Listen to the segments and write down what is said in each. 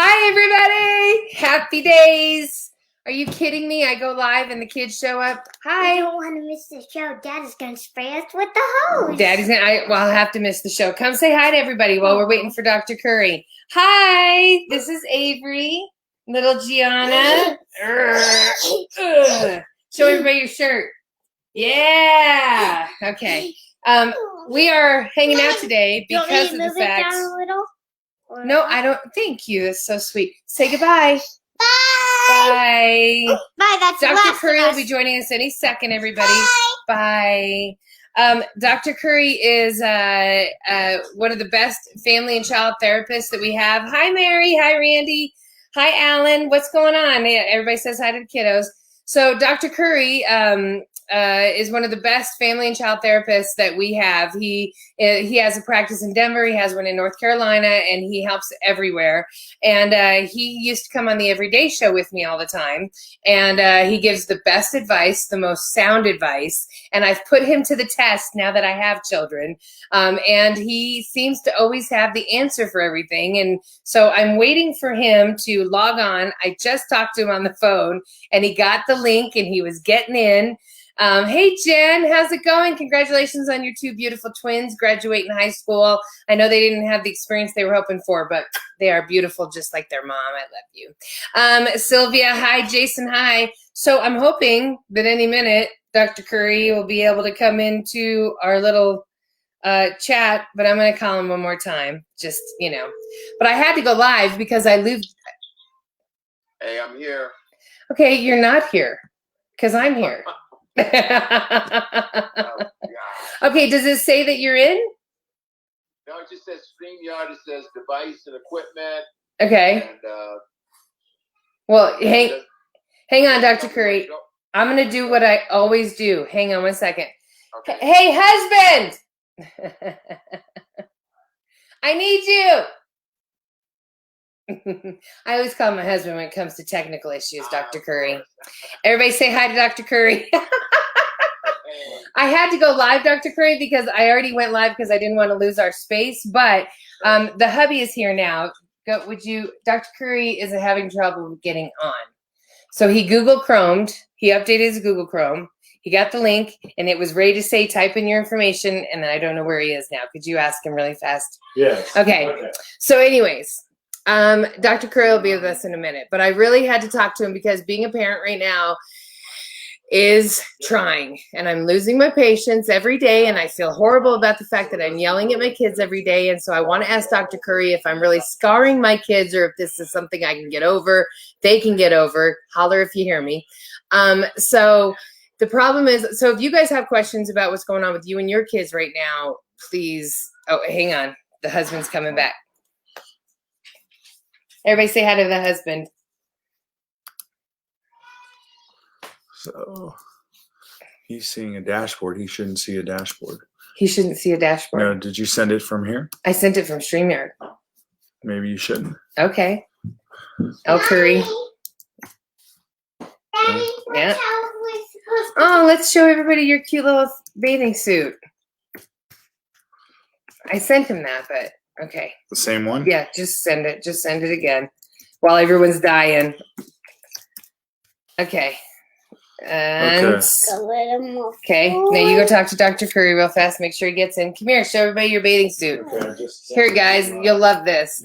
Hi, everybody. Happy days. Are you kidding me? I go live and the kids show up. Hi. I don't want to miss the show. Dad is going to spray us with the hose. Daddy's going to, I'll have to miss the show. Come say hi to everybody while we're waiting for Dr. Curie. Hi. This is Avery. Little Gianna. Show everybody your shirt. Yeah. Okay. We are hanging out today because of the fact. No, I don't. Thank you. That's so sweet. Say goodbye. Bye. Bye. Bye. That's Dr. Curie will be joining us any second, everybody. Bye. Dr. Curie is one of the best family and child therapists that we have. Hi, Mary. Hi, Randy. Hi, Alan. What's going on? Everybody says hi to the kiddos. So Dr. Curie is one of the best family and child therapists that we have. He has a practice in Denver. He has one in North Carolina, and he helps everywhere. And he used to come on the Everyday Show with me all the time. And he gives the best advice, the most sound advice. And I've put him to the test now that I have children. And he seems to always have the answer for everything. And so I'm waiting for him to log on. I just talked to him on the phone, and he got the link, and he was getting in. Hey, Jen, how's it going? Congratulations on your two beautiful twins graduating high school. I know they didn't have the experience they were hoping for, but they are beautiful just like their mom. I love you. Sylvia, hi. Jason, hi. So I'm hoping that any minute Dr. Curie will be able to come into our little chat, but I'm going to call him one more time. Just, you know. But I had to go live because I lived. Hey, I'm here. Okay, you're not here because I'm here. Okay, does it say that you're in? No, it just says StreamYard. It says device and equipment. Okay. And, well, hang on, Dr. Curie. I'm going to do what I always do. Hang on one second. Okay. Hey, husband! I need you! I always call my husband when it comes to technical issues, Dr. Curie. Everybody say hi to Dr. Curie. I had to go live, Dr. Curie, because I already went live because I didn't want to lose our space. But the hubby is here now. Dr. Curie is having trouble getting on. So he Google Chromed. He updated his Google Chrome. He got the link, and it was ready to say, type in your information, and then I don't know where he is now. Could you ask him really fast? Yes. Okay. So anyways. Dr. Curie will be with us in a minute, but I really had to talk to him because being a parent right now is trying, and I'm losing my patience every day, and I feel horrible about the fact that I'm yelling at my kids every day. And so I want to ask Dr. Curie if I'm really scarring my kids or if this is something I can get over, they can get over. Holler if you hear me. So the problem is, so if you guys have questions about what's going on with you and your kids right now, please, oh, hang on. The husband's coming back. Everybody say hi to the husband. So he's seeing a dashboard. He shouldn't see a dashboard. He shouldn't see a dashboard. No, did you send it from here? I sent it from StreamYard. Maybe you shouldn't. Okay. El Curry. Daddy, Yeah. how are we supposed to Oh, let's show everybody your cute little bathing suit. I sent him that, but okay. The same one? Yeah, just send it. Just send it again while everyone's dying. Okay. And a little more? okay, now you go talk to Dr. Curie real fast. Make sure he gets in. Come here, show everybody your bathing suit. Okay, Here, guys, you'll love this.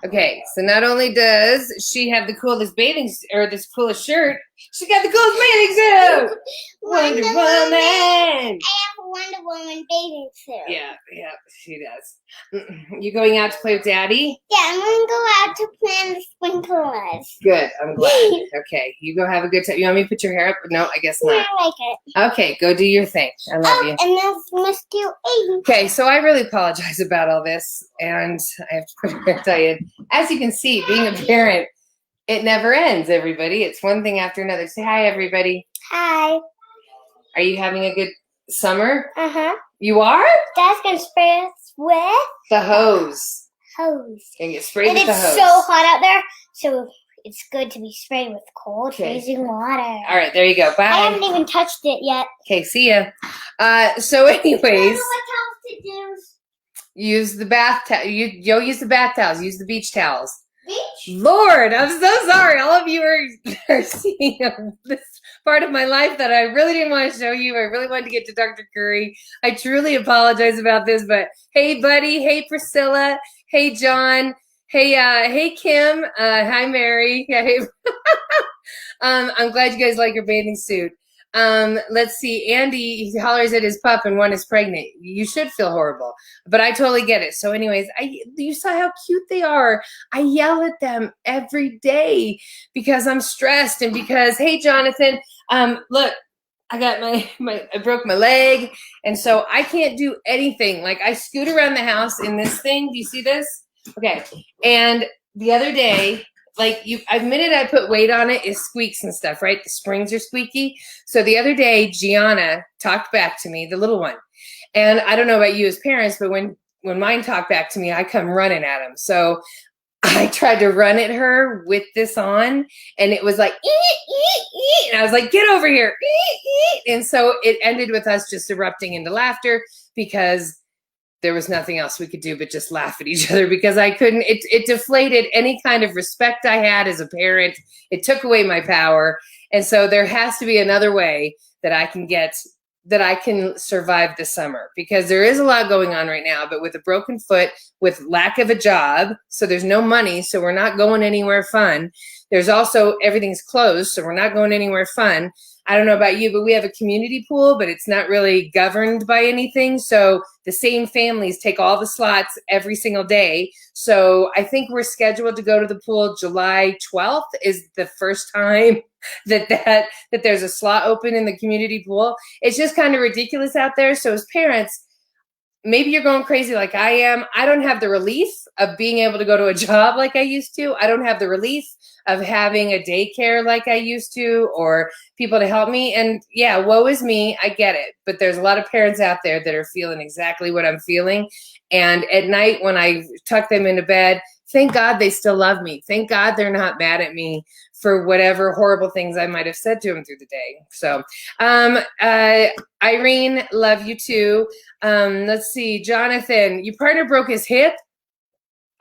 Okay, so not only does she have the coolest this coolest shirt, she's got the coolest bathing suit. Wonder Woman. I have a Wonder Woman bathing suit. Yeah, she does. You going out to play with Daddy? Yeah, I'm going to go out to plant the sprinklers. Good, I'm glad. Okay, you go have a good time. You want me to put your hair up? No, I guess Yeah, not. I like it. Okay, go do your thing. I love you. And that's Mr. Avery. Okay, so I really apologize about all this, and I have to tell you, as you can see, being a parent, it never ends, everybody. It's one thing after another. Say hi, everybody. Hi. Are you having a good summer? Uh-huh. You are? Dad's going to spray us with The hose. hose. And get sprayed And with the it's hose. so hot out there, so it's good to be sprayed with cold, freezing water. All right, there you go. Bye. I haven't even touched it yet. Okay, see ya. So I don't anyways, know what else to do. use the bath towel. You'll use the bath towels. Use the beach towels. Lord, I'm so sorry. All of you are seeing this part of my life that I really didn't want to show you. I really wanted to get to Dr. Curie. I truly apologize about this, but hey, buddy. Hey, Priscilla. Hey, John. Hey, Kim. Hi, Mary. Hey. I'm glad you guys like your bathing suit. Let's see. Andy, he hollers at his pup and one is pregnant. You should feel horrible, but I totally get it. So anyways, you saw how cute they are. I yell at them every day because I'm stressed and because, hey, Jonathan, look, I got I broke my leg. And so I can't do anything. Like I scoot around the house in this thing. Do you see this? Okay. And the other day, like the minute I put weight on it, it squeaks and stuff, right? The springs are squeaky. So the other day, Gianna talked back to me, the little one. And I don't know about you as parents, but when mine talk back to me, I come running at them. So I tried to run at her with this on, and it was like, and I was like, get over here. And so it ended with us just erupting into laughter because there was nothing else we could do but just laugh at each other because I couldn't, it deflated any kind of respect I had as a parent. It took away my power. And so there has to be another way that I can survive the summer because there is a lot going on right now, but with a broken foot, with lack of a job, so there's no money, so we're not going anywhere fun. There's also, everything's closed, so we're not going anywhere fun. I don't know about you, but we have a community pool, but it's not really governed by anything. So the same families take all the slots every single day. So I think we're scheduled to go to the pool July 12th is the first time that there's a slot open in the community pool. It's just kind of ridiculous out there. So as parents, maybe you're going crazy like I am. I don't have the relief of being able to go to a job like I used to. I don't have the relief of having a daycare like I used to or people to help me. And yeah, woe is me. I get it. But there's a lot of parents out there that are feeling exactly what I'm feeling. And at night when I tuck them into bed, thank God they still love me. Thank God they're not mad at me for whatever horrible things I might have said to them through the day. So, Irene, love you too. Let's see, Jonathan, your partner broke his hip.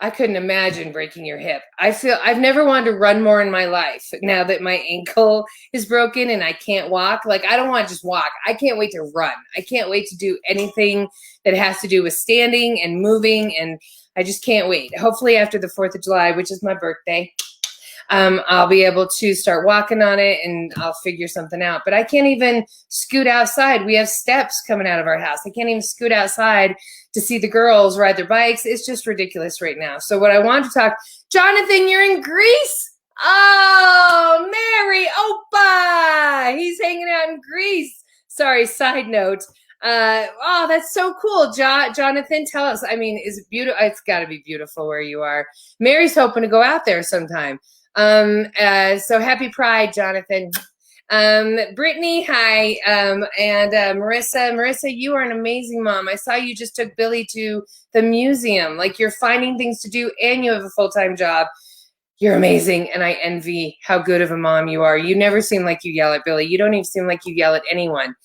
I couldn't imagine breaking your hip. I've never wanted to run more in my life now that my ankle is broken and I can't walk. Like, I don't want to just walk. I can't wait to run. I can't wait to do anything that has to do with standing and moving. And I just can't wait. Hopefully after the 4th of July, which is my birthday, I'll be able to start walking on it and I'll figure something out. But I can't even scoot outside. We have steps coming out of our house. I can't even scoot outside to see the girls ride their bikes. It's just ridiculous right now. So what I want to talk, Jonathan, you're in Greece? Oh, Mary, Opa, he's hanging out in Greece. Sorry, side note. Oh, that's so cool. Jonathan, tell us, I mean, is it beautiful? It's gotta be beautiful where you are. Mary's hoping to go out there sometime. So happy Pride, Jonathan. Brittany, hi. And Marissa, you are an amazing mom. I saw you just took Billy to the museum. Like, you're finding things to do and you have a full-time job. You're amazing. And I envy how good of a mom you are. You never seem like you yell at Billy. You don't even seem like you yell at anyone.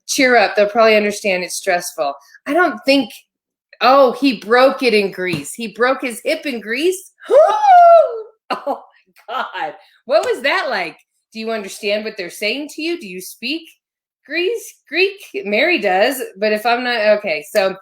Cheer up. They'll probably understand it's stressful. I don't think, oh, he broke it in Greece. He broke his hip in Greece. Oh my God. What was that like? Do you understand what they're saying to you? Do you speak Greek? Mary does, but if I'm not, okay. So,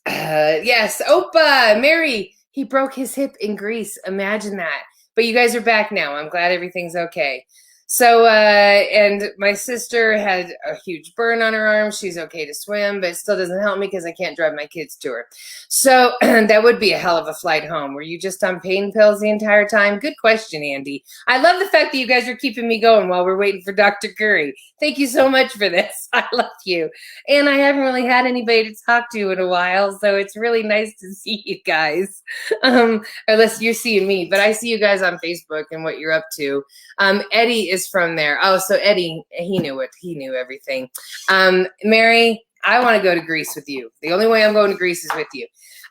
yes, Opa, Mary, he broke his hip in Greece. Imagine that. But you guys are back now. I'm glad everything's okay. So, and my sister had a huge burn on her arm. She's okay to swim, but it still doesn't help me because I can't drive my kids to her. So that would be a hell of a flight home. Were you just on pain pills the entire time? Good question, Andy. I love the fact that you guys are keeping me going while we're waiting for Dr. Curie. Thank you so much for this. I love you. And I haven't really had anybody to talk to in a while, so it's really nice to see you guys. Unless you're seeing me, but I see you guys on Facebook and what you're up to. Eddie is from there. Oh, so Eddie, he knew it. He knew everything. Mary, I want to go to Greece with you. The only way I'm going to Greece is with you.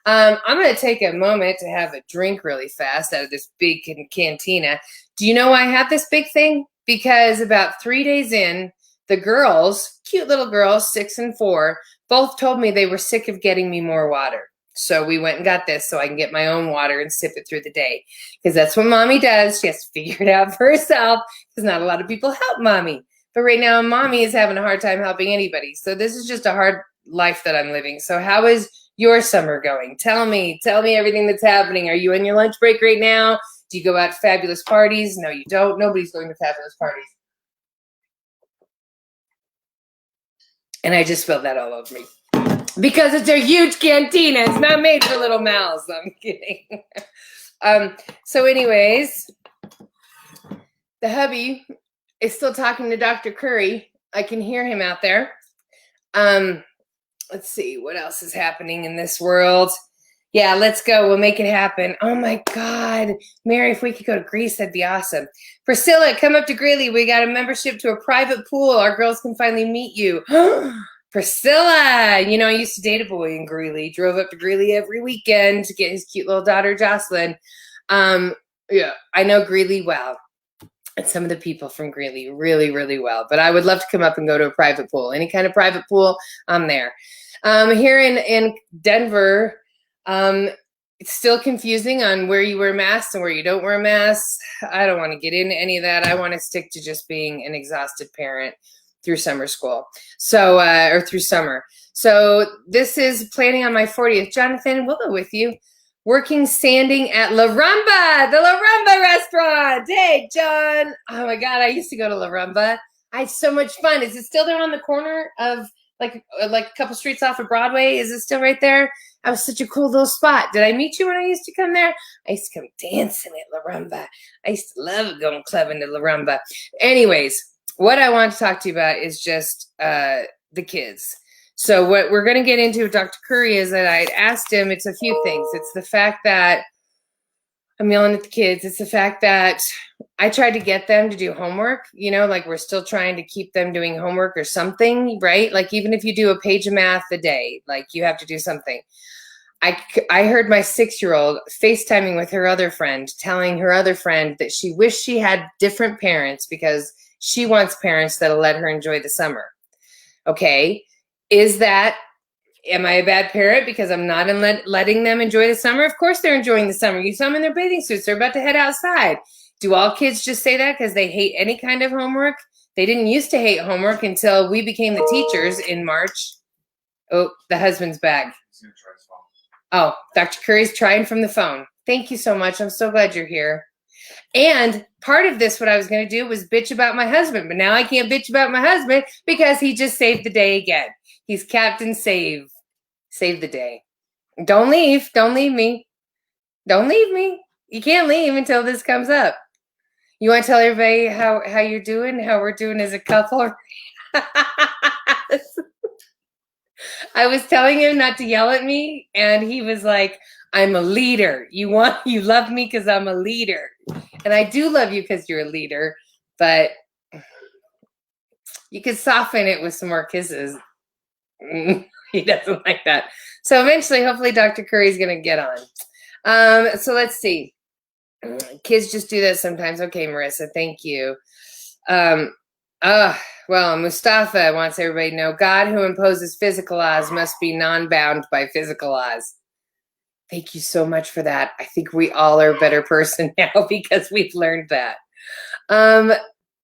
I'm going to take a moment to have a drink really fast out of this big cantina. Do you know why I have this big thing? Because about 3 days in, the girls, cute little girls, 6 and 4, both told me they were sick of getting me more water. So we went and got this so I can get my own water and sip it through the day. Because that's what mommy does. She has to figure it out for herself because not a lot of people help mommy. But right now, mommy is having a hard time helping anybody. So this is just a hard life that I'm living. So how is your summer going? Tell me everything that's happening. Are you on your lunch break right now? Do you go out to fabulous parties? No, you don't. Nobody's going to fabulous parties. And I just spilled that all over me. Because it's a huge cantina. It's not made for little mouths. I'm kidding. So anyways, the hubby is still talking to Dr. Curie. I can hear him out there. Let's see. What else is happening in this world? Yeah, let's go. We'll make it happen. Oh, my God. Mary, if we could go to Greece, that'd be awesome. Priscilla, come up to Greeley. We got a membership to a private pool. Our girls can finally meet you. Priscilla, you know, I used to date a boy in Greeley, drove up to Greeley every weekend to get his cute little daughter, Jocelyn. Yeah, I know Greeley well. And some of the people from Greeley really, really well. But I would love to come up and go to a private pool. Any kind of private pool, I'm there. Here in Denver, it's still confusing on where you wear masks and where you don't wear masks. I don't want to get into any of that. I want to stick to just being an exhausted parent through summer school. So, or through summer. So this is planning on my 40th. Jonathan, we'll go with you. Working sanding at La Rumba, the La Rumba restaurant. Hey, John. Oh my God, I used to go to La Rumba. I had so much fun. Is it still there on the corner of like a couple streets off of Broadway? Is it still right there? That was such a cool little spot. Did I meet you when I used to come there? I used to come dancing at La Rumba. I used to love going clubbing to La Rumba. Anyways, what I want to talk to you about is just the kids. So what we're going to get into with Dr. Curie is that I had asked him, it's a few things. It's the fact that I'm yelling at the kids. It's the fact that I tried to get them to do homework, you know, like we're still trying to keep them doing homework or something, right? Like even if you do a page of math a day, like you have to do something. I heard my 6-year-old FaceTiming with her other friend, telling her other friend that she wished she had different parents because she wants parents that'll let her enjoy the summer. Okay. Am I a bad parent because I'm not letting them enjoy the summer? Of course they're enjoying the summer. You saw them in their bathing suits. They're about to head outside. Do all kids just say that because they hate any kind of homework? They didn't used to hate homework until we became the teachers in March. Oh, the husband's back. Oh, Dr. Curie's trying from the phone. Thank you so much. I'm so glad you're here. And part of this, what I was going to do was bitch about my husband. But now I can't bitch about my husband because he just saved the day again. He's Captain Save. Save the day. Don't leave. Don't leave me. Don't leave me. You can't leave until this comes up. You want to tell everybody how you're doing, how we're doing as a couple? I was telling him not to yell at me, and he was like, I'm a leader. You love me because I'm a leader. And I do love you because you're a leader, but you could soften it with some more kisses. He doesn't like that. So eventually, hopefully, Dr. Curry's going to get on. So let's see. Kids just do that sometimes. Okay, Marissa, thank you. Well, Mustafa wants everybody to know God who imposes physical laws must be non-bound by physical laws. Thank you so much for that. I think we all are a better person now because we've learned that.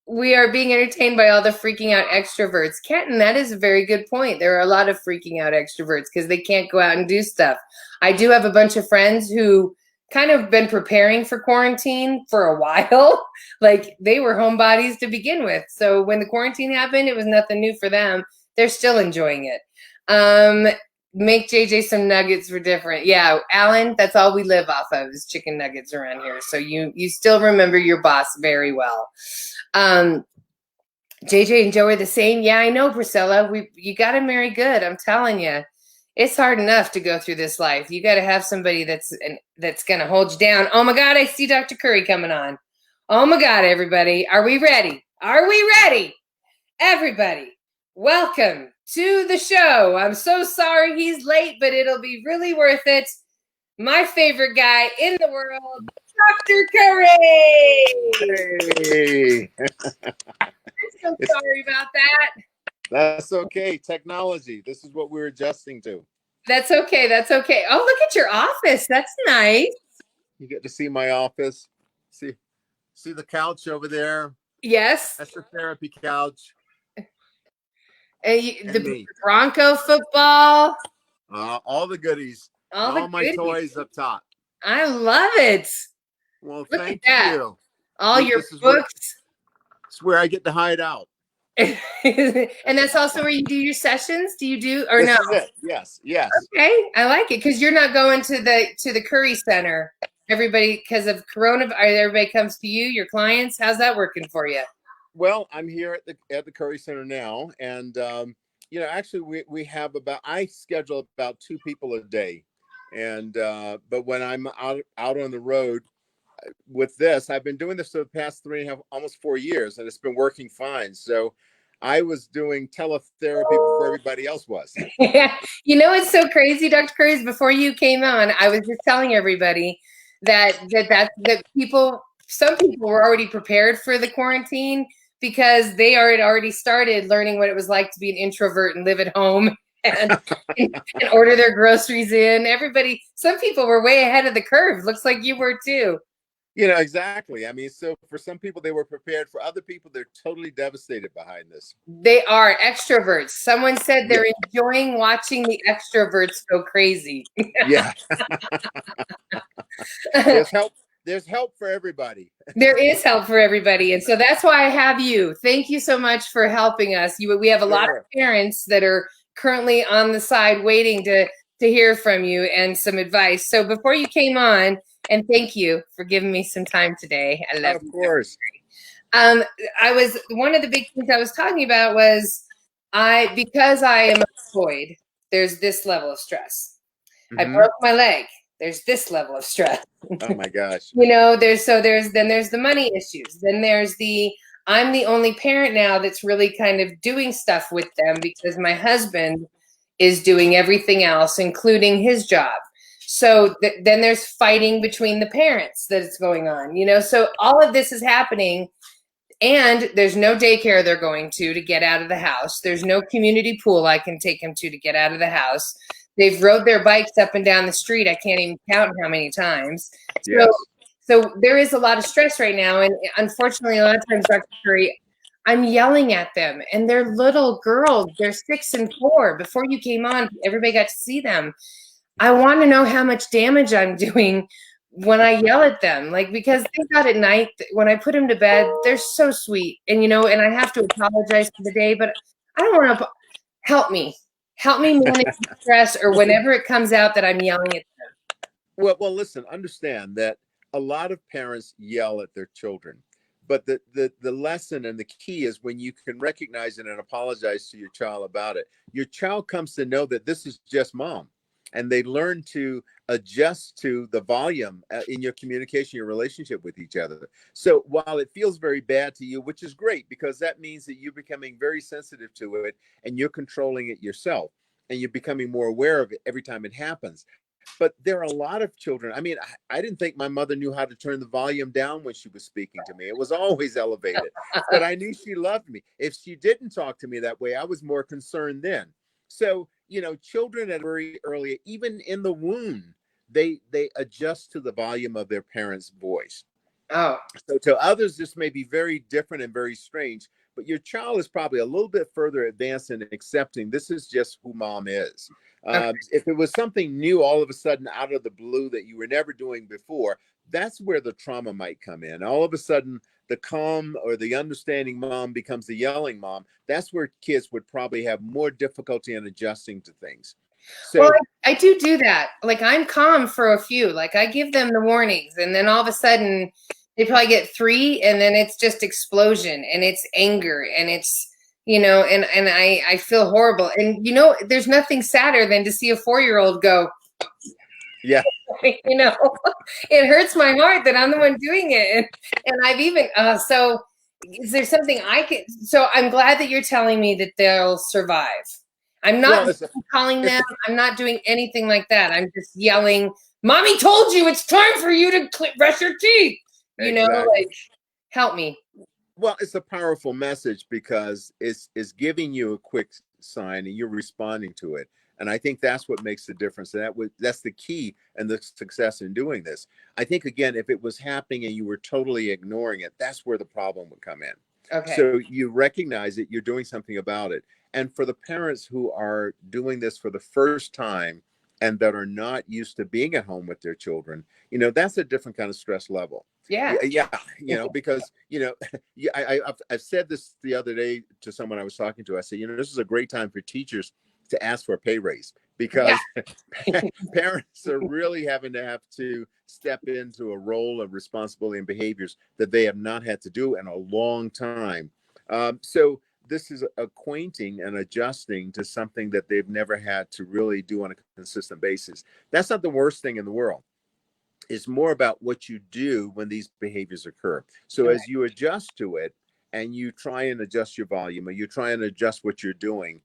We are being entertained by all the freaking out extroverts. Kenton, that is a very good point. There are a lot of freaking out extroverts because they can't go out and do stuff. I do have a bunch of friends who kind of been preparing for quarantine for a while. Like they were homebodies to begin with. So when the quarantine happened, it was nothing new for them. They're still enjoying it. Make JJ some nuggets for different. Yeah, Alan, that's all we live off of is chicken nuggets around here. So you still remember your boss very well. JJ and Joe are the same. Yeah, I know, Priscilla. You got to marry good. I'm telling you. It's hard enough to go through this life. You got to have somebody that's going to hold you down. Oh, my God, I see Dr. Curie coming on. Oh, my God, everybody. Are we ready? Are we ready? Everybody, welcome to the show. I'm so sorry he's late, but it'll be really worth it. My favorite guy in the world, Dr. Curie. Hey. I'm so sorry about that. That's okay. Technology. This is what we're adjusting to. That's okay. That's okay. Oh, look at your office. That's nice. You get to see my office. See the couch over there? Yes. That's the therapy couch. And And the me. Bronco football. All the goodies. All My goodies. toys up top. I love it. Well, Look thank at that. you. All your This is books. It's where I get to hide out. And that's also where you do your sessions. Do you do or This no? is it. Yes. Okay, I like it because you're not going to the Curie Center. Everybody, because of Corona, everybody comes to you. Your clients. How's that working for you? Well, I'm here at the Curry Center now, and actually we have I schedule about 2 people a day, and but when I'm out on the road with this, I've been doing this for the past 3.5, almost 4 years, and it's been working fine. So I was doing teletherapy before everybody else was. Yeah, it's so crazy, Dr. Curry. Before you came on, I was just telling everybody that some people were already prepared for the quarantine because they had already started learning what it was like to be an introvert and live at home and order their groceries in. Some people were way ahead of the curve. Looks like you were too. Exactly. I mean, so for some people, they were prepared. For other people, they're totally devastated behind this. They are extroverts. Someone said they're enjoying watching the extroverts go crazy. Yeah. There's help for everybody. There is help for everybody. And so that's why I have you. Thank you so much for helping us. We have a lot of parents that are currently on the side waiting to hear from you and some advice. So before you came on, and thank you for giving me some time today. I love you. Of course. One of the big things I was talking about was because I am employed, there's this level of stress. Mm-hmm. I broke my leg. There's this level of stress. Oh my gosh. There's the money issues. Then there's I'm the only parent now that's really kind of doing stuff with them because my husband is doing everything else, including his job. So then there's fighting between the parents that's going on, so all of this is happening. And there's no daycare they're going to get out of the house. There's no community pool I can take them to get out of the house. They've rode their bikes up and down the street. I can't even count how many times. Yes. So there is a lot of stress right now. And unfortunately, a lot of times, Dr. Curie, I'm yelling at them. And they're little girls. They're 6 and 4. Before you came on, everybody got to see them. I want to know how much damage I'm doing when I yell at them, because they got at night, when I put them to bed, they're so sweet. And, and I have to apologize for the day, but I don't want to help me manage stress or whenever it comes out that I'm yelling at them. Well, listen, understand that a lot of parents yell at their children, but the lesson and the key is when you can recognize it and apologize to your child about it, your child comes to know that this is just mom. And they learn to adjust to the volume in your communication, your relationship with each other. So while it feels very bad to you, which is great, because that means that you're becoming very sensitive to it and you're controlling it yourself and you're becoming more aware of it every time it happens. But there are a lot of children. I mean, I didn't think my mother knew how to turn the volume down when she was speaking to me. It was always elevated, but I knew she loved me. If she didn't talk to me that way, I was more concerned then. So, children at very early, even in the womb, they adjust to the volume of their parents' voice. Oh. So to others, this may be very different and very strange, but your child is probably a little bit further advanced in accepting this is just who mom is. Okay. If it was something new all of a sudden out of the blue that you were never doing before, that's where the trauma might come in. All of a sudden, the calm or the understanding mom becomes the yelling mom. That's where kids would probably have more difficulty in adjusting to things. So, well, I do that. I'm calm for a few. I give them the warnings, and then all of a sudden, they probably get 3, and then it's just explosion, and it's anger, and it's and I feel horrible. And there's nothing sadder than to see a 4-year-old go. Yeah. It hurts my heart that I'm the one doing it. And I've even, so is there something I can, so I'm glad that you're telling me that they'll survive. I'm not calling them. I'm not doing anything like that. I'm just yelling, Mommy told you it's time for you to brush your teeth. Help me. Well, it's a powerful message because it's giving you a quick sign and you're responding to it. And I think that's what makes the difference. And that's the key and the success in doing this. I think, again, if it was happening and you were totally ignoring it, that's where the problem would come in. Okay. So you recognize it, you're doing something about it. And for the parents who are doing this for the first time and that are not used to being at home with their children, that's a different kind of stress level. Yeah. Yeah, because, I've said this the other day to someone I was talking to. I said, this is a great time for teachers to ask for a pay raise, because parents are really having to step into a role of responsibility and behaviors that they have not had to do in a long time. So this is acquainting and adjusting to something that they've never had to really do on a consistent basis. That's not the worst thing in the world. It's more about what you do when these behaviors occur. So as you adjust to it and you try and adjust your volume, or you try and adjust what you're doing,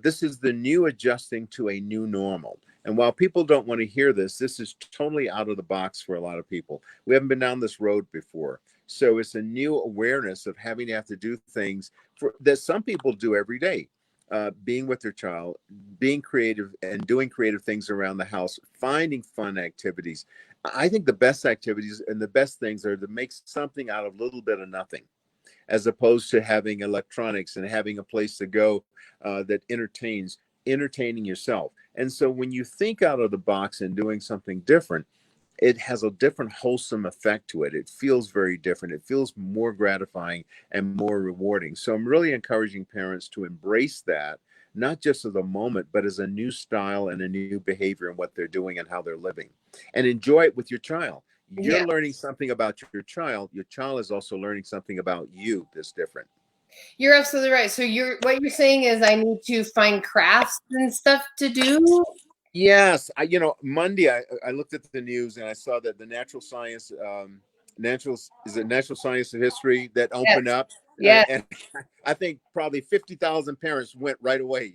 this is the new adjusting to a new normal. And while people don't want to hear this, this is totally out of the box for a lot of people. We haven't been down this road before. So it's a new awareness of having to have to do things that some people do every day. Being with their child, being creative and doing creative things around the house, finding fun activities. I think the best activities and the best things are to make something out of a little bit of nothing, as opposed to having electronics and having a place to go that entertaining yourself. And so when you think out of the box and doing something different, it has a different wholesome effect to it. It feels very different. It feels more gratifying and more rewarding. So I'm really encouraging parents to embrace that, not just as a moment, but as a new style and a new behavior in what they're doing and how they're living. And enjoy it with your child. You're learning something about your child. Your child is also learning something about you that's different. You're absolutely right. So what you're saying is I need to find crafts and stuff to do. Yes, Monday I looked at the news and I saw that the natural science of history that opened up. Yeah. And I think probably 50,000 parents went right away.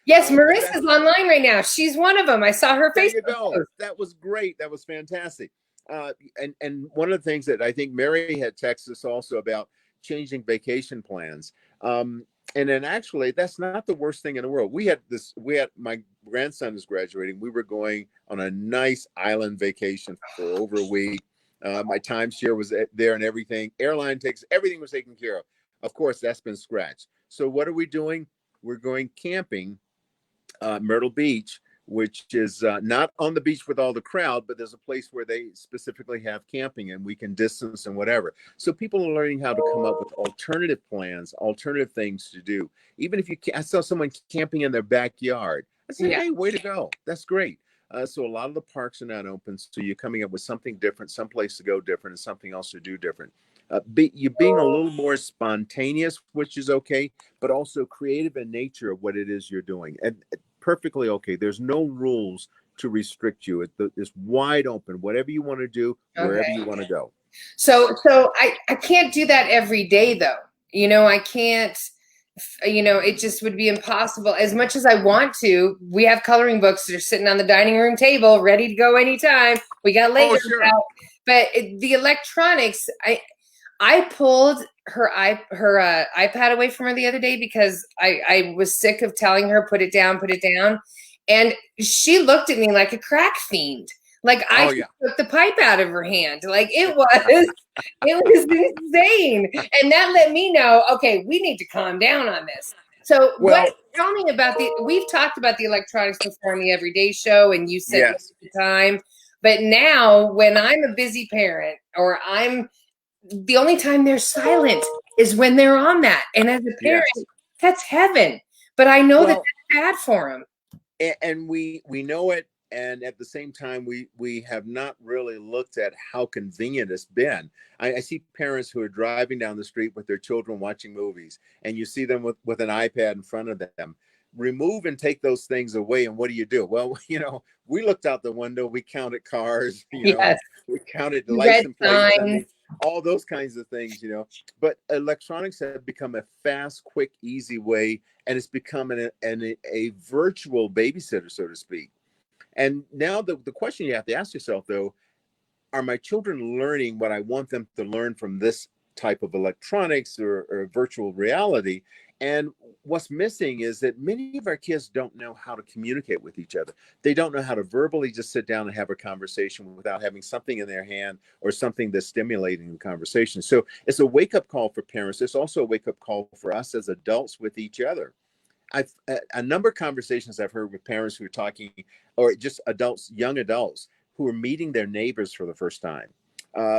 Yes, Marissa's online right now. She's one of them. I saw her There Facebook you go. post. That was great. That was fantastic. And one of the things that I think Mary had texted us also about changing vacation plans. And then actually, that's not the worst thing in the world. My grandson is graduating. We were going on a nice island vacation for over a week. My timeshare was there and everything. Everything was taken care of. Of course, that's been scratched. So what are we doing? We're going camping, Myrtle Beach, which is not on the beach with all the crowd, but there's a place where they specifically have camping and we can distance and whatever. So people are learning how to come up with alternative plans, alternative things to do. Even if I saw someone camping in their backyard. I said, hey, way to go. That's great. So a lot of the parks are not open. So you're coming up with something different, some place to go different, and something else to do different. You're being a little more spontaneous, which is okay, but also creative in nature of what it is you're doing. And perfectly okay. There's no rules to restrict you. It's wide open. Whatever you want to do, wherever you want to go. So I can't do that every day though. I can't, it just would be impossible. As much as I want to, we have coloring books that are sitting on the dining room table, ready to go anytime. We got layers out. But the electronics, I pulled her iPad away from her the other day because I was sick of telling her, put it down. And she looked at me like a crack fiend. Like I took the pipe out of her hand. Like it was insane. And that let me know, okay, we need to calm down on this. So tell me about we've talked about the electronics before on the Everyday Show, and you said at the time, but now when I'm a busy parent or the only time they're silent is when they're on that. And as a parent, that's heaven. But I know that that's bad for them. And we know it. And at the same time, we have not really looked at how convenient it's been. I see parents who are driving down the street with their children watching movies, and you see them with an iPad in front of them. Remove and take those things away, and what do? Well, we looked out the window, we counted cars, we counted the license plates, all those kinds of things, But electronics have become a fast, quick, easy way, and it's become a virtual babysitter, so to speak. And now the question you have to ask yourself, though, are my children learning what I want them to learn from this type of electronics or virtual reality? And what's missing is that many of our kids don't know how to communicate with each other. They don't know how to verbally just sit down and have a conversation without having something in their hand or something that's stimulating the conversation. So it's a wake-up call for parents. It's also a wake-up call for us as adults with each other. I've a number of conversations I've heard with parents who are talking, or just adults, young adults, who are meeting their neighbors for the first time.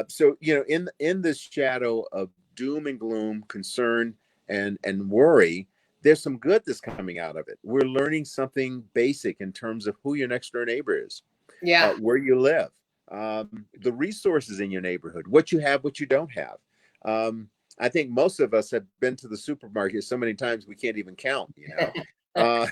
So, in this shadow of doom and gloom, concern, and worry, there's some good that's coming out of it. We're learning something basic in terms of who your next door neighbor is, Yeah. where you live, the resources in your neighborhood, what you have, what you don't have. I think most of us have been to the supermarket so many times we can't even count, uh,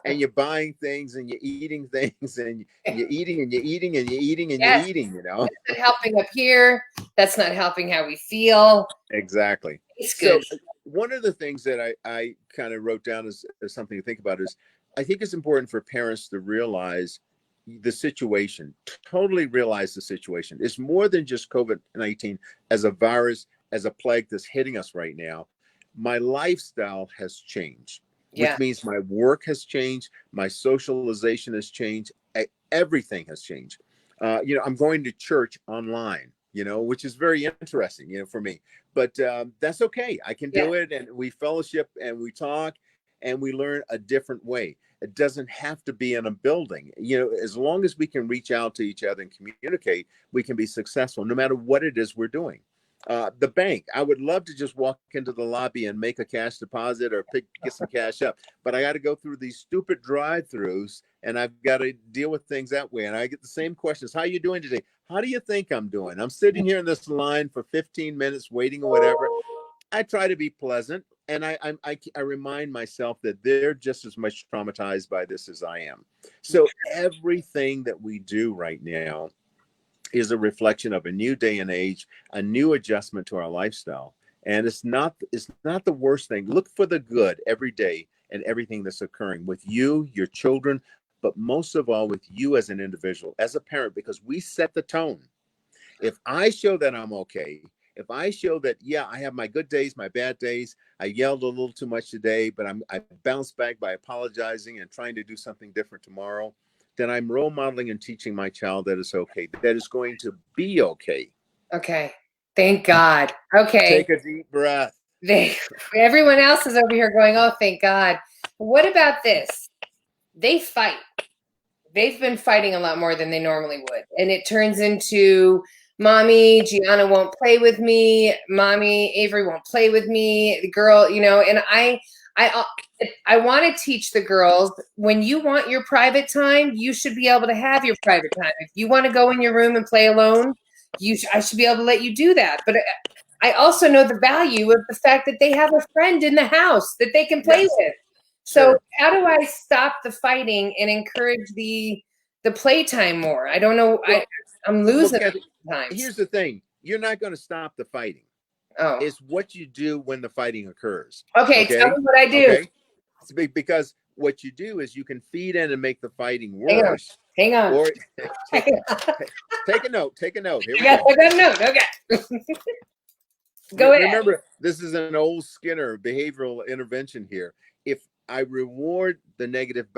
and you're buying things and you're eating things and you're eating and you're eating and you're eating and Yes. you're eating, That's not helping up here. That's not helping how we feel. Exactly. It's good. So one of the things that I kind of wrote down as something to think about is I think it's important for parents to realize the situation, totally realize the situation. It's more than just COVID-19 as a virus, as a plague that's hitting us right now. My lifestyle has changed, Yeah. which means my work has changed, my socialization has changed, everything has changed. I'm going to church online, which is very interesting, for me. But that's okay. I can do it, and we fellowship and we talk and we learn a different way. It doesn't have to be in a building. As long as we can reach out to each other and communicate, we can be successful no matter what it is we're doing. The bank, I would love to just walk into the lobby and make a cash deposit or get some cash up, but I got to go through these stupid drive-throughs and I've got to deal with things that way. And I get the same questions. How are you doing today? How do you think I'm doing? I'm sitting here in this line for 15 minutes waiting or whatever. I try to be pleasant, and I remind myself that they're just as much traumatized by this as I am. So everything that we do right now is a reflection of a new day and age, a new adjustment to our lifestyle. And it's not the worst thing. Look for the good every day and everything that's occurring with you, your children, but most of all with you as an individual, as a parent, because we set the tone. If I show that I'm okay, if I show that, yeah, I have my good days, my bad days, I yelled a little too much today, but I bounced back by apologizing and trying to do something different tomorrow, then I'm role modeling and teaching my child that it's okay, that it's going to be okay. Okay. Thank God. Okay. Take a deep breath. Everyone else is over here going, oh, thank God. What about this? They fight. They've been fighting a lot more than they normally would. And it turns into, Mommy, Gianna won't play with me. Mommy, Avery won't play with me. The girl, and I want to teach the girls, when you want your private time, you should be able to have your private time. If you want to go in your room and play alone, I should be able to let you do that. But I also know the value of the fact that they have a friend in the house that they can play with. So how do I stop the fighting and encourage the playtime more? I don't know. Well, I'm losing sometimes. Here's the thing. You're not going to stop the fighting. Oh. It's what you do when the fighting occurs. Okay, tell me what I do. Okay? Because what you do is you can feed in and make the fighting worse. Hang on. Or take a note. Take a note. Here we go. I got a note. Okay. Go ahead. Remember, this is an old Skinner behavioral intervention here. If I reward the negative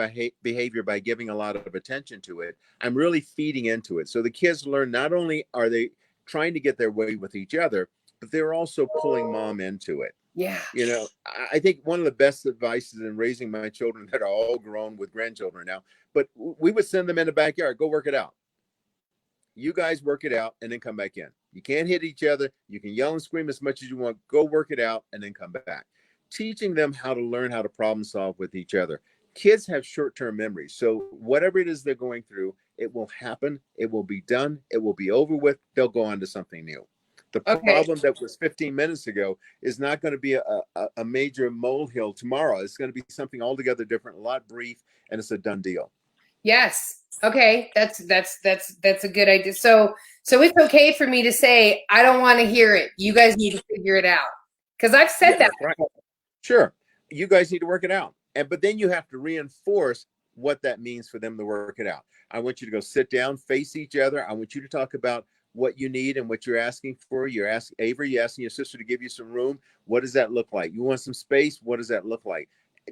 behavior by giving a lot of attention to it, I'm really feeding into it. So the kids learn, not only are they trying to get their way with each other, but they're also pulling mom into it. Yeah. I think one of the best advices in raising my children that are all grown with grandchildren now, but we would send them in the backyard, go work it out. You guys work it out and then come back in. You can't hit each other. You can yell and scream as much as you want. Go work it out and then come back. Teaching them how to learn how to problem solve with each other. Kids have short-term memories. So whatever it is they're going through, it will happen. It will be done. It will be over with. They'll go on to something new. The problem that was 15 minutes ago is not going to be a major molehill tomorrow. It's going to be something altogether different, a lot brief, and it's a done deal. Yes. Okay. That's a good idea. So it's okay for me to say, I don't want to hear it. You guys need to figure it out. Because I've said that. Right. Sure. You guys need to work it out. But then you have to reinforce what that means for them to work it out. I want you to go sit down, face each other. I want you to talk about what you need and what you're asking for. You're asking Avery, you're asking your sister to give you some room. What does that look like? You want some space? What does that look like?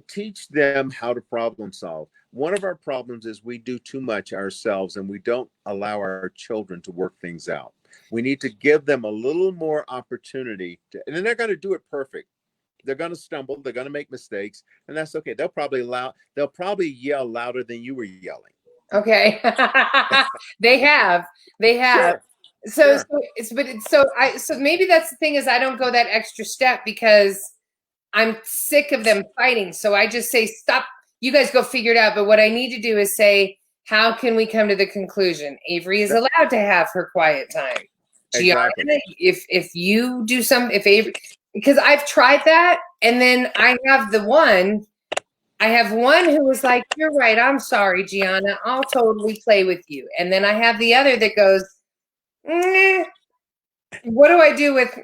Teach them how to problem solve. One of our problems is we do too much ourselves and we don't allow our children to work things out. We need to give them a little more opportunity to, and they're not going to do it perfect. They're going to stumble. They're going to make mistakes, and that's okay. They'll probably yell louder than you were yelling. Okay. They have. Sure. So, Sure. so maybe that's the thing is I don't go that extra step because I'm sick of them fighting. So I just say, stop, you guys go figure it out. But what I need to do is say, how can we come to the conclusion? Avery is allowed to have her quiet time. Gianna, Exactly. if you do if Avery, because I've tried that, and then I have one who was like, you're right, I'm sorry, Gianna, I'll totally play with you. And then I have the other that goes, what do I do with,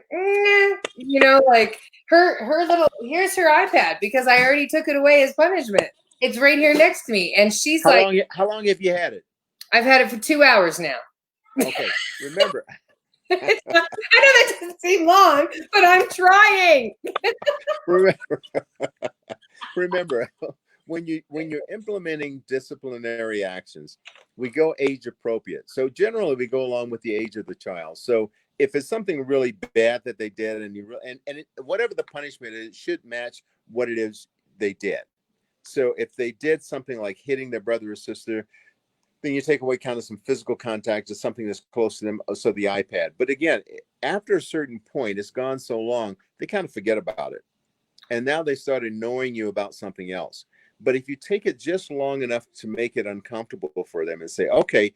like her little, here's her iPad because I already took it away as punishment. It's right here next to me. And she's how long have you had it? I've had it for 2 hours now. Okay. Remember. I know that doesn't seem long, but I'm trying. Remember, when you're implementing disciplinary actions, we go age appropriate. So generally, we go along with the age of the child. So if it's something really bad that they did, whatever the punishment is, it should match what it is they did. So if they did something like hitting their brother or sister, then you take away kind of some physical contact to something that's close to them, so the iPad. But again, after a certain point, it's gone so long, they kind of forget about it. And now they start annoying you about something else. But if you take it just long enough to make it uncomfortable for them and say, okay,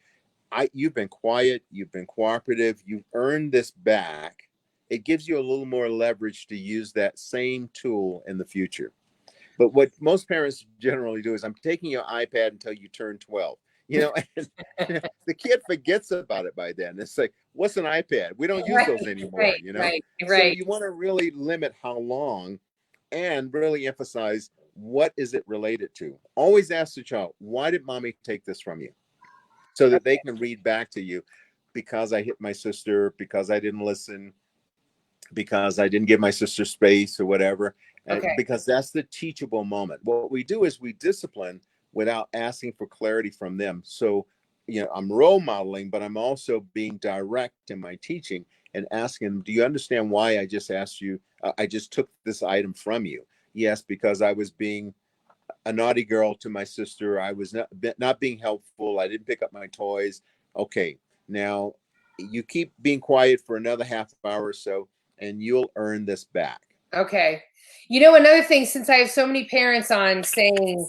you've been quiet, you've been cooperative, you've earned this back, it gives you a little more leverage to use that same tool in the future. But what most parents generally do is, I'm taking your iPad until you turn 12. And the kid forgets about it by then. It's like, what's an iPad? We don't use those anymore, Right. So you want to really limit how long and really emphasize what is it related to. Always ask the child, why did mommy take this from you? So that they can read back to you, because I hit my sister, because I didn't listen, because I didn't give my sister space or whatever. Because that's the teachable moment. What we do is we discipline without asking for clarity from them. So, I'm role modeling, but I'm also being direct in my teaching and asking them, do you understand why I just asked you? I just took this item from you. Yes, because I was being a naughty girl to my sister. I was not being helpful. I didn't pick up my toys. Okay, now you keep being quiet for another half hour or so, and you'll earn this back. Okay. Another thing, since I have so many parents on saying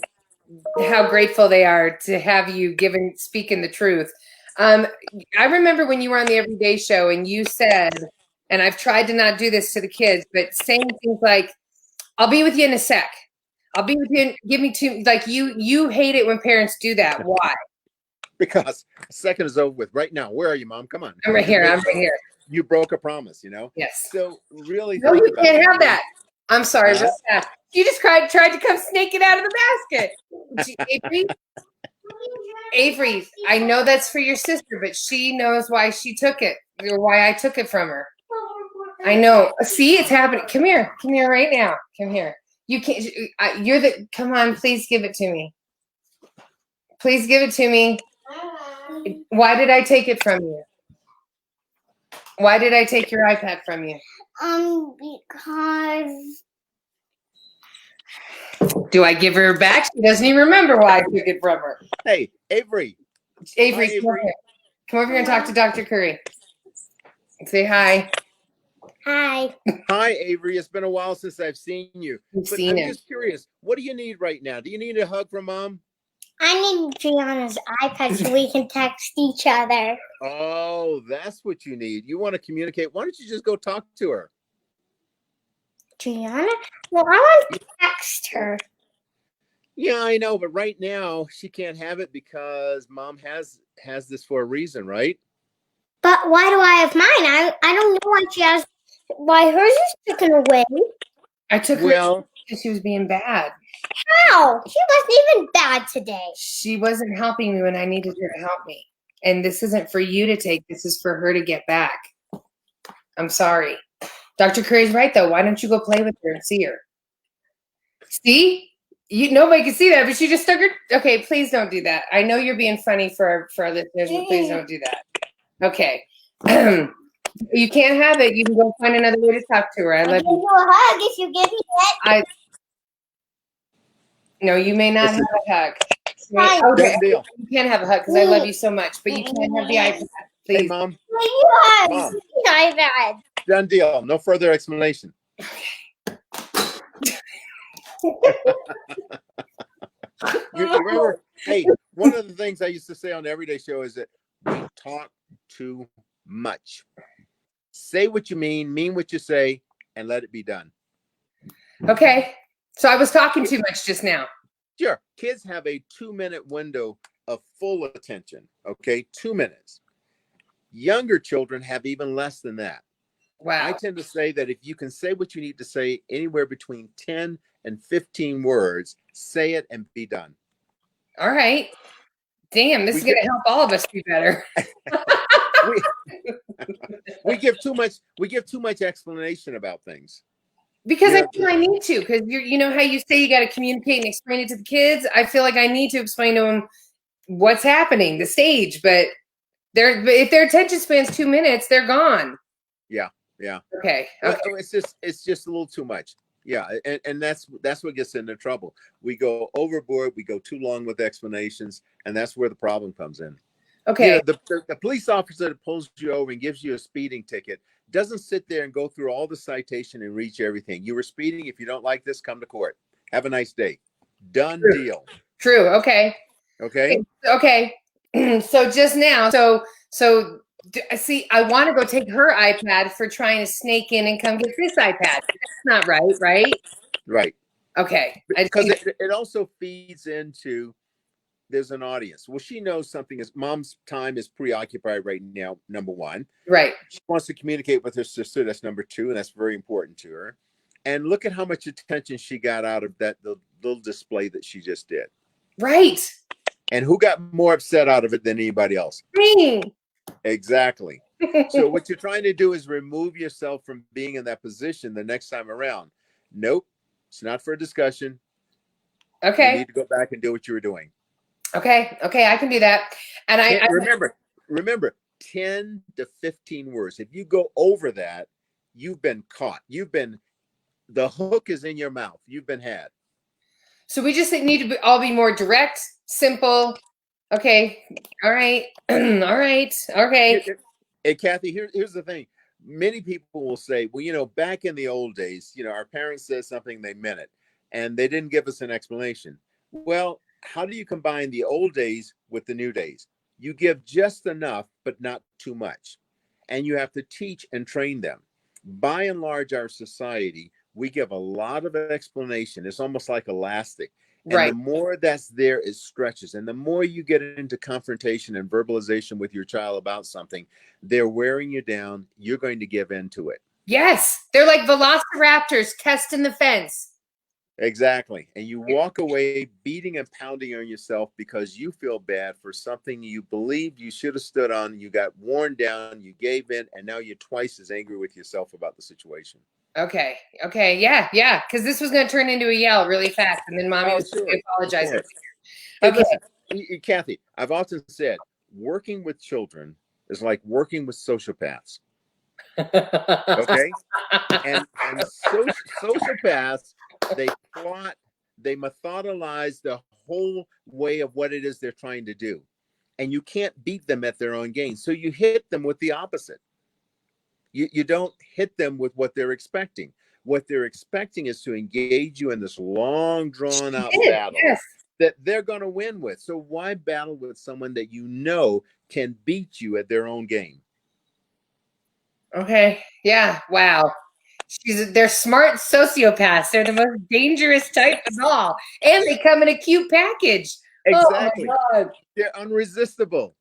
how grateful they are to have you speaking the truth. I remember when you were on the Everyday Show and you said, and I've tried to not do this to the kids, but saying things like, I'll be with you in a sec. I'll be with you. Give me two. Like you hate it when parents do that. Why? Because a second is over with. Right now, where are you, Mom? Come on. I'm right here. I'm right here. You broke a promise, Yes. So really, no, you can't have that. I'm sorry. You just tried to come sneaking out of the basket. Avery, I know that's for your sister, but she knows why she took it, or why I took it from her. I know. See, it's happening. Come here right now. Come here. You can't. Come on, please give it to me. Please give it to me. Why did I take it from you? Why did I take your iPad from you? Because. Do I give her back? She doesn't even remember why I took it from her. Hey, Avery. Avery, hi, Avery. Come over here and talk to Dr. Curie. Say hi. Hi. Hi, Avery. It's been a while since I've seen you. I'm just curious. What do you need right now? Do you need a hug from Mom? I need Gianna's iPad so we can text each other. Oh, that's what you need. You want to communicate. Why don't you just go talk to her? Gianna? Well, I want to text her. Yeah, I know, but right now she can't have it because Mom has this for a reason, right? But why do I have mine? I don't know why hers is taken away. I took her because she was being bad. How? She wasn't even bad today. She wasn't helping me when I needed her to help me. And this isn't for you to take. This is for her to get back. I'm sorry. Dr. Curry's right, though. Why don't you go play with her and see her? See? Nobody can see that, but she just stuck her. Okay, please don't do that. I know you're being funny for our listeners, but please don't do that. Okay. You can't have it. You can go find another way to talk to her. I love I'll give you a hug if you give me that. No, you may not have a hug. Fine. Okay, Done deal. you can have a hug because I love you so much, but you can't have the iPad, Hey, please. Mom. Give you a hug. Mom. iPad. Done deal. No further explanation. You remember, hey, one of the things I used to say on the Everyday Show is that we talk too much. Say what you mean what you say, and let it be done. Okay, so I was talking too much just now. Sure. Kids have a 2-minute window of full attention. Okay, 2 minutes. Younger children have even less than that. Wow. I tend to say that if you can say what you need to say anywhere between 10 and 15 words, say it and be done. All right. Damn, this is going to help all of us be better. we give too much explanation about things. Because I feel I need to, because you know how you say you got to communicate and explain it to the kids? I feel like I need to explain to them what's happening, the stage, but if their attention span's 2 minutes, they're gone. Yeah. Okay. Well, it's just a little too much. Yeah, and that's what gets into trouble. We go overboard. We go too long with explanations, and that's where the problem comes in. Okay. The police officer that pulls you over and gives you a speeding ticket doesn't sit there and go through all the citation and reach everything. You were speeding. If you don't like this, come to court. Have a nice day. Done deal. True. Okay. Okay. So just now, so see, I want to go take her iPad for trying to snake in and come get this iPad. That's not right? Right. Okay. Because it also feeds into, there's an audience. Well, she knows something is mom's time is preoccupied right now, number one. Right. She wants to communicate with her sister. That's number two. And that's very important to her. And look at how much attention she got out of the little display that she just did. Right. And who got more upset out of it than anybody else? Me. Exactly. So what you're trying to do is remove yourself from being in that position the next time around. Nope. It's not for a discussion. Okay. You need to go back and do what you were doing. Okay, I can do that. And I remember 10 to 15 words. If you go over that, you've been caught. The hook is in your mouth. You've been had. So we just need to all be more direct, simple. Okay. All right. All right. Okay. Hey, Kathie, here's the thing. Many people will say, well, back in the old days, our parents said something, they meant it, and they didn't give us an explanation. Well, how do you combine the old days with the new days? You give just enough, but not too much. And you have to teach and train them. By and large, our society, we give a lot of explanation. It's almost like elastic. And right. The more that's there, it stretches. And the more you get into confrontation and verbalization with your child about something, they're wearing you down. You're going to give in to it. Yes. They're like velociraptors testing the fence. Exactly. And you walk away beating and pounding on yourself because you feel bad for something you believed you should have stood on. You got worn down, you gave in, and now you're twice as angry with yourself about the situation. Okay. Yeah. Because this was going to turn into a yell really fast, and then mommy was going to apologize. Sure. Okay. Listen, Kathie, I've often said working with children is like working with sociopaths. Okay? and sociopaths, they plot, they methodize the whole way of what it is they're trying to do. And you can't beat them at their own game. So you hit them with the opposite. You don't hit them with what they're expecting. What they're expecting is to engage you in this long, drawn-out battle that they're going to win with. So why battle with someone that can beat you at their own game? Okay. Yeah. Wow. They're smart sociopaths. They're the most dangerous type of all. And they come in a cute package. Exactly. Oh my God. They're unresistible.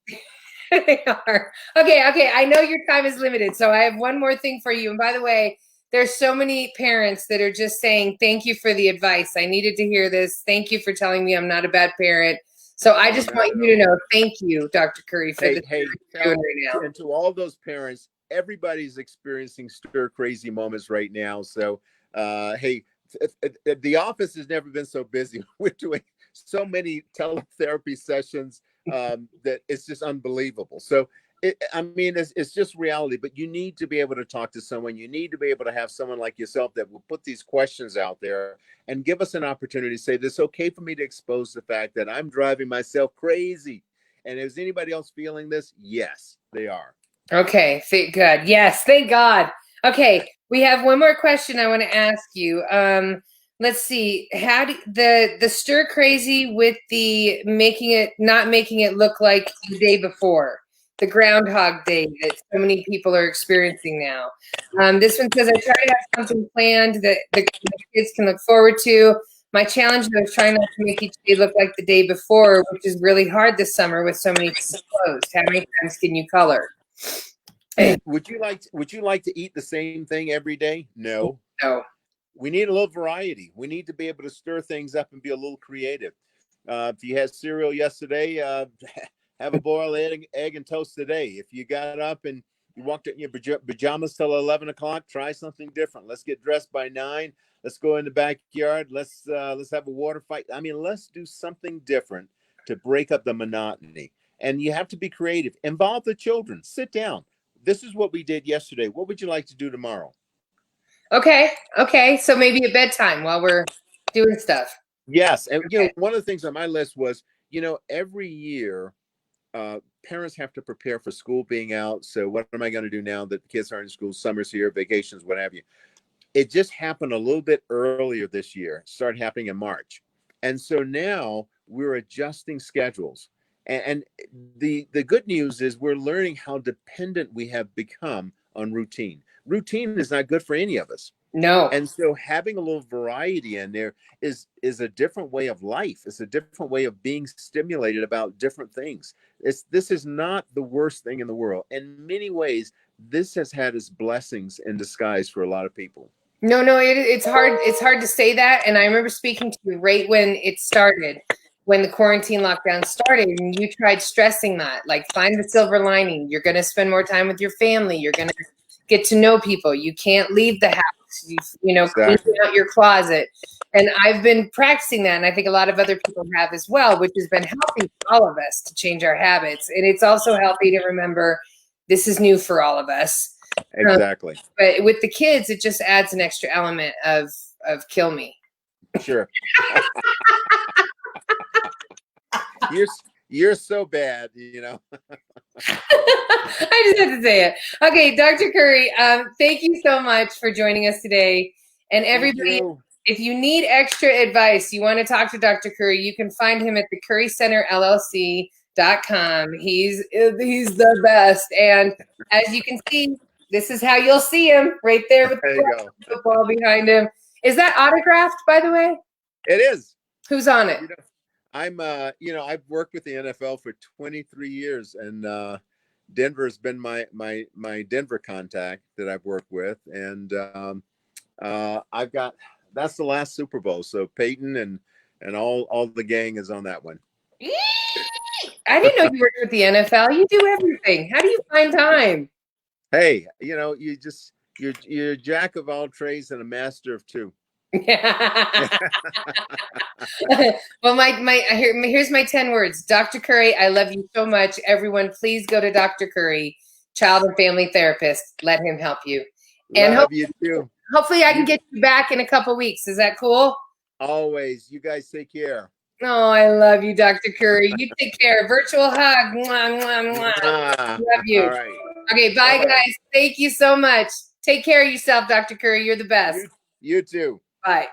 They are. Okay. I know your time is limited, so I have one more thing for you. And by the way, there's so many parents that are just saying, thank you for the advice. I needed to hear this. Thank you for telling me I'm not a bad parent. So I just want you to know, thank you, Dr. Curry, for this Hey, you're doing right now. and to all those parents, everybody's experiencing stir crazy moments right now. So, hey, the office has never been so busy. We're doing so many teletherapy sessions that it's just unbelievable. So, I mean, it's just reality, but you need to be able to talk to someone. You need to be able to have someone like yourself that will put these questions out there and give us an opportunity to say, this okay for me to expose the fact that I'm driving myself crazy. And is anybody else feeling this? Yes, they are. Okay, good. Yes, thank God. Okay, we have one more question I want to ask you. Let's see. How do the stir crazy with the not making it look like the day before, the Groundhog Day that so many people are experiencing now? This one says, I try to have something planned that the kids can look forward to. My challenge is trying not to make each day look like the day before, which is really hard this summer with so many things closed. How many times can you color? Would you like to eat the same thing every day? No. No. We need a little variety. We need to be able to stir things up and be a little creative. If you had cereal yesterday, have a boiled egg and toast today. If you got up and you walked in your pajamas till 11 o'clock, try something different. Let's get dressed by 9. Let's go in the backyard. Let's have a water fight. I mean, let's do something different to break up the monotony. And you have to be creative. Involve the children. Sit down. This is what we did yesterday. What would you like to do tomorrow? Okay. So maybe at bedtime while we're doing stuff. Yes. And, one of the things on my list was, every year, parents have to prepare for school being out. So what am I going to do now that the kids are in school, summer's here, vacations, what have you? It just happened a little bit earlier this year. It started happening in March. And so now we're adjusting schedules. And the good news is we're learning how dependent we have become on routine. Routine is not good for any of us. No. And so having a little variety in there is a different way of life. It's a different way of being stimulated about different things. This is not the worst thing in the world. In many ways, this has had its blessings in disguise for a lot of people. No, it's hard. It's hard to say that. And I remember speaking to you right when it started, when the quarantine lockdown started, and you tried stressing that, like, find the silver lining. You're going to spend more time with your family. You're going to get to know people. You can't leave the house. Exactly. Clean out your closet. And I've been practicing that. And I think a lot of other people have as well, which has been helping all of us to change our habits. And it's also healthy to remember this is new for all of us. Exactly. But with the kids, it just adds an extra element of kill me. Sure. You're so bad, I just had to say it. Okay, Dr. Curry, thank you so much for joining us today. And everybody, if you need extra advice, you want to talk to Dr. Curry, you can find him at the Curry Center LLC.com. He's the best. And as you can see, this is how you'll see him right there with the football behind him. Is that autographed, by the way? It is. Who's on it? I'm, I've worked with the NFL for 23 years, and Denver has been my Denver contact that I've worked with, and that's the last Super Bowl. So Peyton and all the gang is on that one. I didn't know you worked with the NFL. You do everything. How do you find time? Hey, you're a jack of all trades and a master of two. Well, here's my 10 words. Dr. Curry, I love you so much. Everyone, please go to Dr. Curry, child and family therapist. Let him help you. And love you too. Hopefully I can get you back in a couple weeks. Is that cool? Always. You guys take care. Oh, I love you, Dr. Curry. You take care. Virtual hug. Mwah, mwah, mwah. Love you. All right. Okay, bye, guys. Thank you so much. Take care of yourself, Dr. Curry. You're the best. You too. Bye.